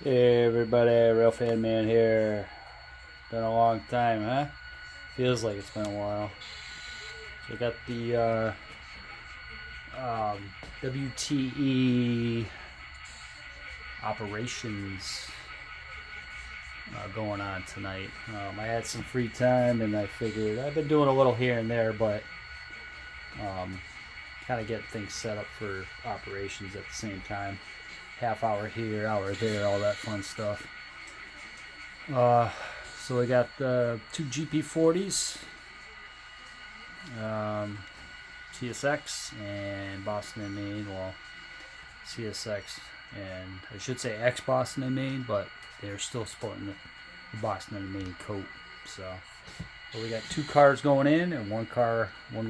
Hey everybody, Real Fan Man here. Been a long time, huh? Feels like it's been a while. So we got the WTE operations going on tonight. I had some free time and I figured I've been doing a little here and there, but um, kind of get things set up for operations at the same time. Half hour here, hour there, all that fun stuff. Uh, so we got two GP40s, um, CSX and Boston and Maine. Well, CSX and I should say ex Boston and Maine, but they're still sporting the Boston and Maine coat. So we got two cars going in and one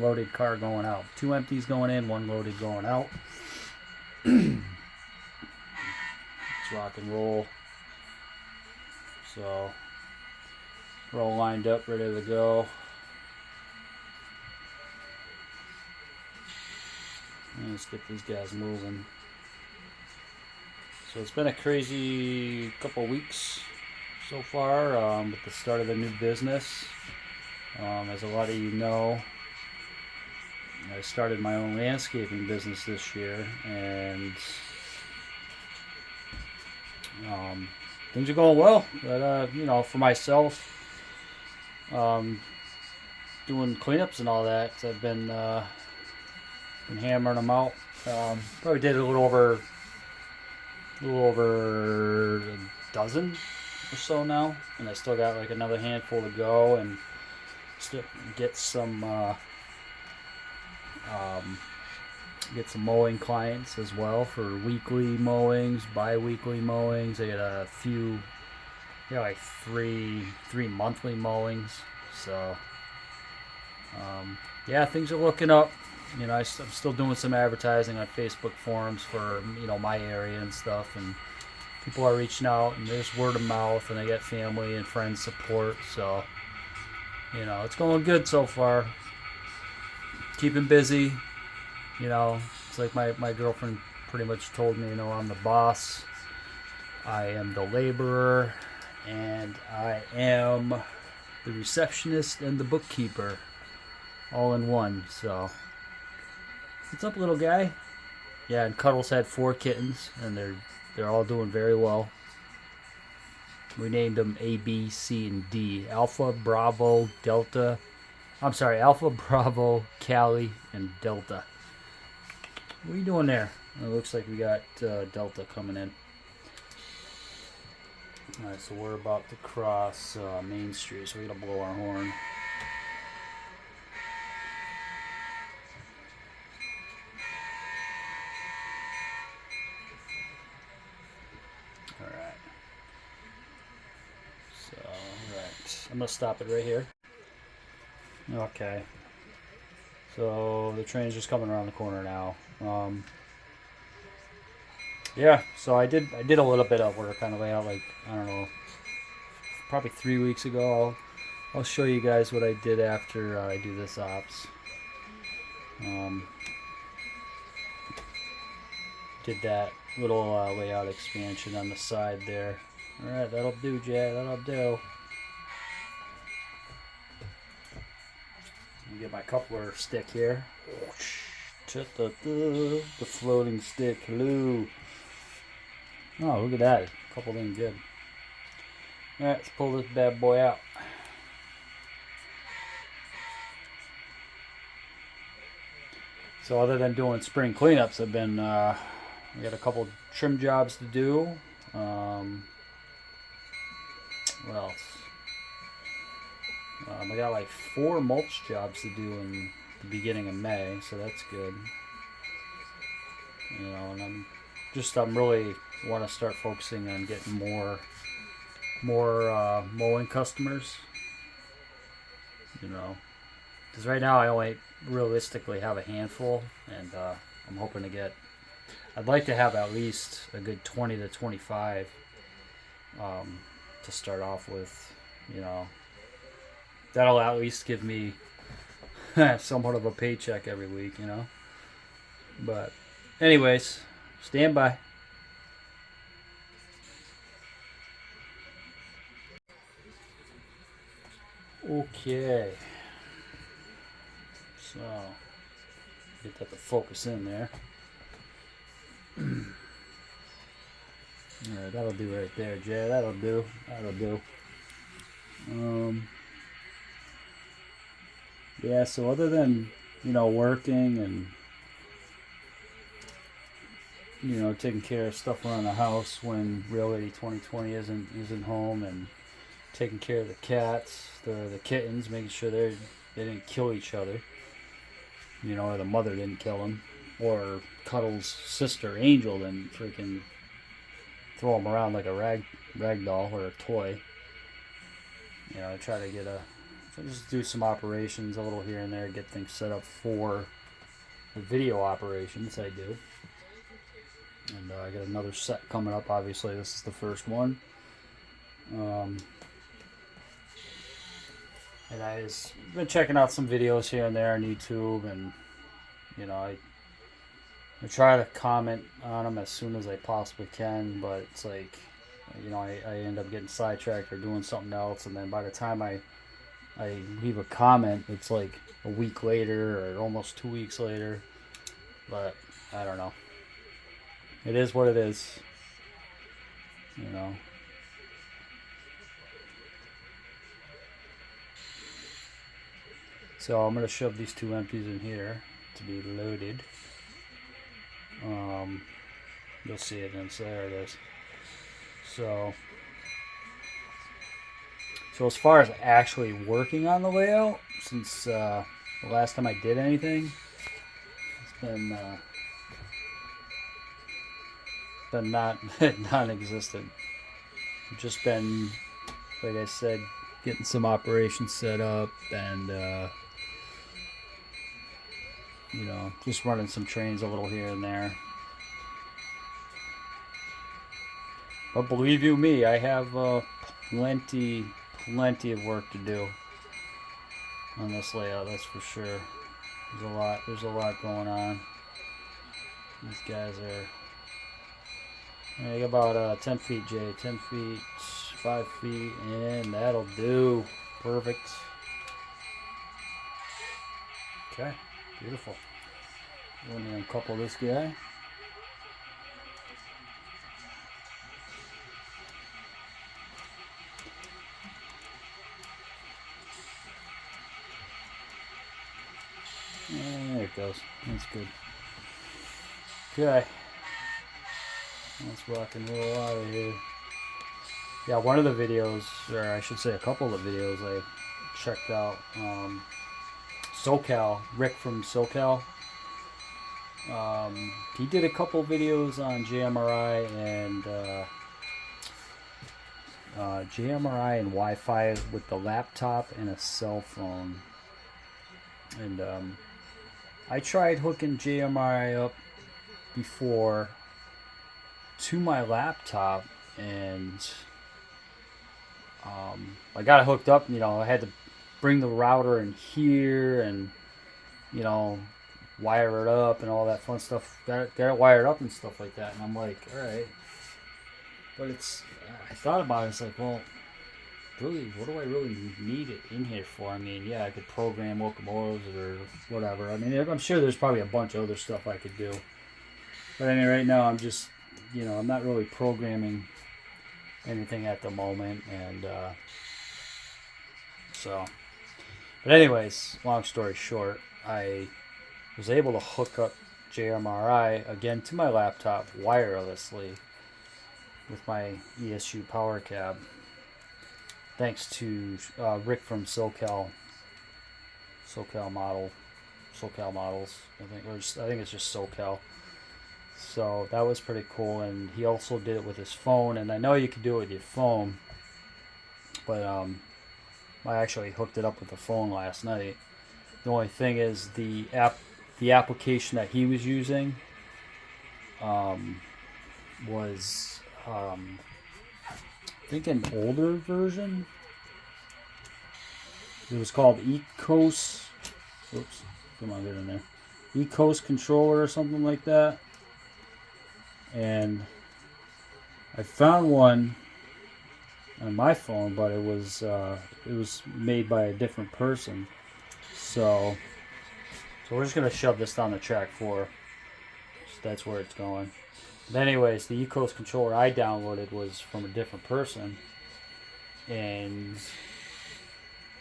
loaded car going out. Two empties going in, one loaded going out. Let's rock and roll. So we're all lined up, ready to go. And let's get these guys moving. So it's been a crazy couple weeks so far with the start of the new business. As a lot of you know, I started my own landscaping business this year, and things are going well. But for myself, doing cleanups and all that, I've been hammering them out. Probably did a little over a dozen or so now, and I still got like another handful to go, and still get some mowing clients as well for weekly mowings, bi-weekly mowings. I got a few, like three monthly mowings. So things are looking up. I'm still doing some advertising on Facebook forums for my area and stuff, and people are reaching out, and there's word of mouth, and I get family and friends support. So it's going good so far. Keeping busy. It's like my girlfriend pretty much told me, I'm the boss, I am the laborer, and I am the receptionist and the bookkeeper all in one. So what's up, little guy? Yeah, and Cuddles had 4 kittens, and they're all doing very well. We named them A, B, C, and D. Alpha, Bravo, Bravo, Cali, and Delta. What are you doing there? It looks like we got Delta coming in. Alright, so we're about to cross Main Street, so we're going to blow our horn. Alright. So, right. I'm going to stop it right here. Okay. So the train's just coming around the corner now. So I did a little bit of work on the layout, like, I don't know, probably 3 weeks ago. I'll show you guys what I did after I do this ops. Did that little layout expansion on the side there. Alright, that'll do, Jay, that'll do. Let me get my coupler stick here. The floating stick. Hello. Oh, look at that. A couple things good. Alright, let's pull this bad boy out. So other than doing spring cleanups, I've been, we got a couple trim jobs to do. What else? I got like 4 mulch jobs to do in the beginning of May, so that's good. And I'm really want to start focusing on getting more mowing customers. Because right now I only realistically have a handful, and I'm hoping to get. I'd like to have at least a good 20 to 25 to start off with. That'll at least give me somewhat of a paycheck every week, But anyways, stand by. Okay. So, get that to focus in there. Alright, that'll do right there, Jay. That'll do. That'll do. Yeah, so other than, working and, taking care of stuff around the house when really 2020 isn't home, and taking care of the cats, the kittens, making sure they didn't kill each other, or the mother didn't kill them, or Cuddle's sister Angel didn't freaking throw them around like a rag doll or a toy. I try to just do some operations a little here and there, get things set up for the video operations I do. And I got another set coming up. Obviously, this is the first one. And I've been checking out some videos here and there on YouTube, and I try to comment on them as soon as I possibly can, but it's like, I end up getting sidetracked or doing something else, and then by the time I leave a comment, it's like a week later or almost 2 weeks later. But I don't know. It is what it is. So I'm going to shove these two empties in here to be loaded. You'll see it, and there it is. So as far as actually working on the layout, since the last time I did anything, it's been not non-existent. I've just been, like I said, getting some operations set up, and just running some trains a little here and there. But believe you me, I have plenty of work to do on this layout, that's for sure. There's a lot going on. These guys are about 10 feet, Jay. 10 feet, 5 feet, and that'll do. Perfect. Okay, beautiful. Let me uncouple this guy. There it goes. That's good. Okay. Let's rock and roll out of here. Yeah, one of the videos, or I should say a couple of the videos I checked out, SoCal, Rick from SoCal. He did a couple videos on JMRI and Wi-Fi with the laptop and a cell phone. And I tried hooking JMRI up before to my laptop, and I got it hooked up. I had to bring the router in here and wire it up and all that fun stuff. Got it wired up and stuff like that. And I'm like, all right, but I thought about it. It's like, well, really, what do I really need it in here for? I mean, yeah, I could program locomotives or whatever. I mean, I'm sure there's probably a bunch of other stuff I could do. But anyway, right now I'm just, I'm not really programming anything at the moment, and but anyways, long story short, I was able to hook up JMRI again to my laptop wirelessly with my ESU power cab, thanks to Rick from SoCal Models. I think it's just SoCal. So that was pretty cool, and he also did it with his phone, and I know you can do it with your phone, but I actually hooked it up with the phone last night. The only thing is the application that he was using was I think an older version. It was called Ecos. Oops, come on, get in there. Ecos controller or something like that. And I found one on my phone, but it was made by a different person. So we're just gonna shove this down the track 4. So that's where it's going. But anyways, the Ecos controller I downloaded was from a different person, and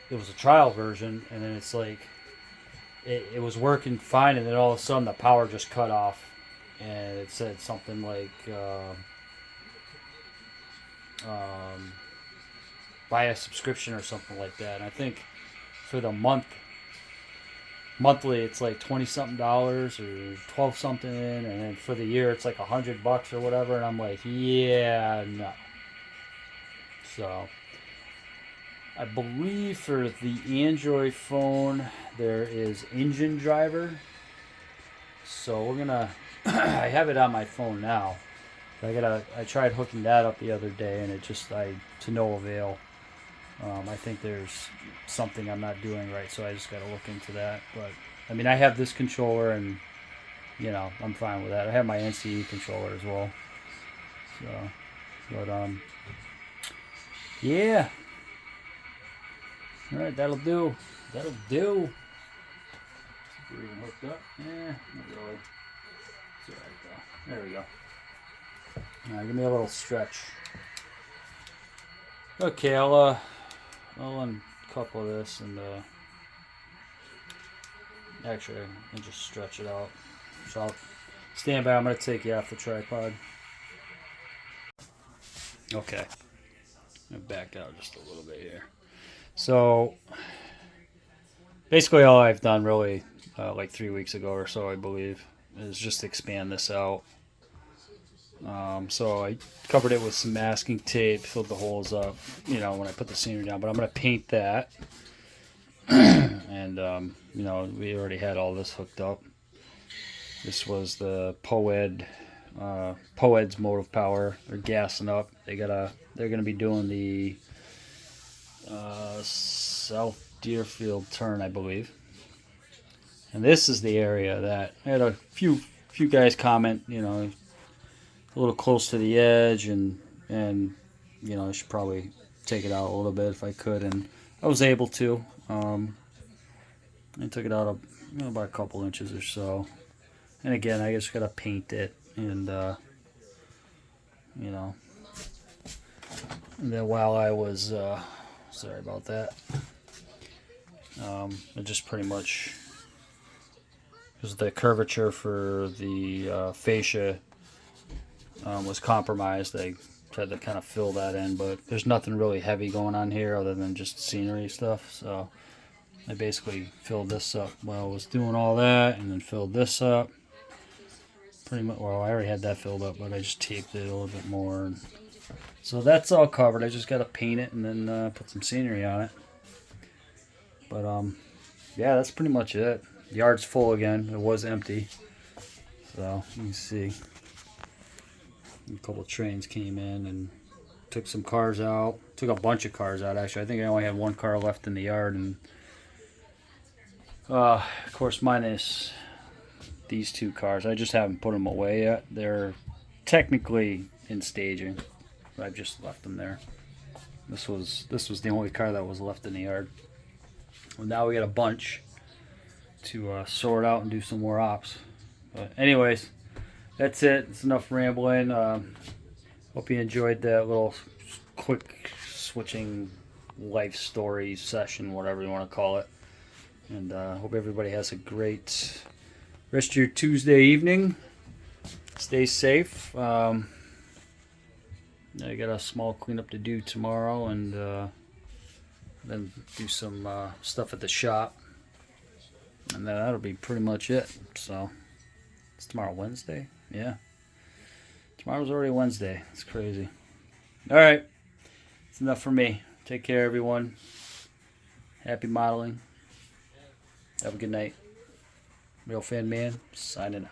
it was a trial version. And then it's like it was working fine, and then all of a sudden the power just cut off, and it said something like buy a subscription or something like that. And I think for the monthly it's like $20 something or 12 something, and then for the year it's like $100 or whatever. And I'm like, yeah, no. So I believe for the Android phone there is Engine Driver. So we're gonna I have it on my phone now. I tried hooking that up the other day, and it just to no avail. I think there's something I'm not doing right, so I just got to look into that. But I mean, I have this controller, and I'm fine with that. I have my NCE controller as well. So, but yeah. All right, that'll do. That'll do. We're even hooked up. Yeah, not really. It's all right though. There we go. All right, give me a little stretch. Okay, I'll uncouple this and actually I'll just stretch it out. So I'll stand by. I'm gonna take you off the tripod. Okay, I'm gonna back out just a little bit here. So basically, all I've done really, like 3 weeks ago or so, I believe, is just expand this out. So I covered it with some masking tape, filled the holes up, when I put the scenery down. But I'm going to paint that. And, we already had all this hooked up. This was the Poed's motive power. They're gassing up. They're going to be doing the South Deerfield turn, I believe. And this is the area that I had a few guys comment, a little close to the edge, and I should probably take it out a little bit if I could, and I was able to. I took it out about a couple inches or so, and again I just gotta paint it, and and then while I was sorry about that, it just pretty much because the curvature for the fascia was compromised. They tried to kind of fill that in, but there's nothing really heavy going on here other than just scenery stuff. So I basically filled this up while I was doing all that, and then filled this up. Pretty much, well, I already had that filled up, but I just taped it a little bit more. And so that's all covered. I just got to paint it and then put some scenery on it. But yeah, that's pretty much it. The yard's full again. It was empty. So you can see. A couple of trains came in and took some cars out. Took a bunch of cars out, actually. I think I only had one car left in the yard. And of course, minus these 2 cars. I just haven't put them away yet. They're technically in staging. I've just left them there. This was the only car that was left in the yard. Well, now we got a bunch to sort out and do some more ops. But anyways, that's it. It's enough rambling. Hope you enjoyed that little quick switching life story session, whatever you want to call it. And hope everybody has a great rest of your Tuesday evening. Stay safe. I got a small cleanup to do tomorrow, and then do some stuff at the shop. And then that'll be pretty much it. So, it's tomorrow Wednesday? Yeah. Tomorrow's already Wednesday. It's crazy. Alright. It's enough for me. Take care, everyone. Happy modeling. Have a good night. Real Fan Man, signing out.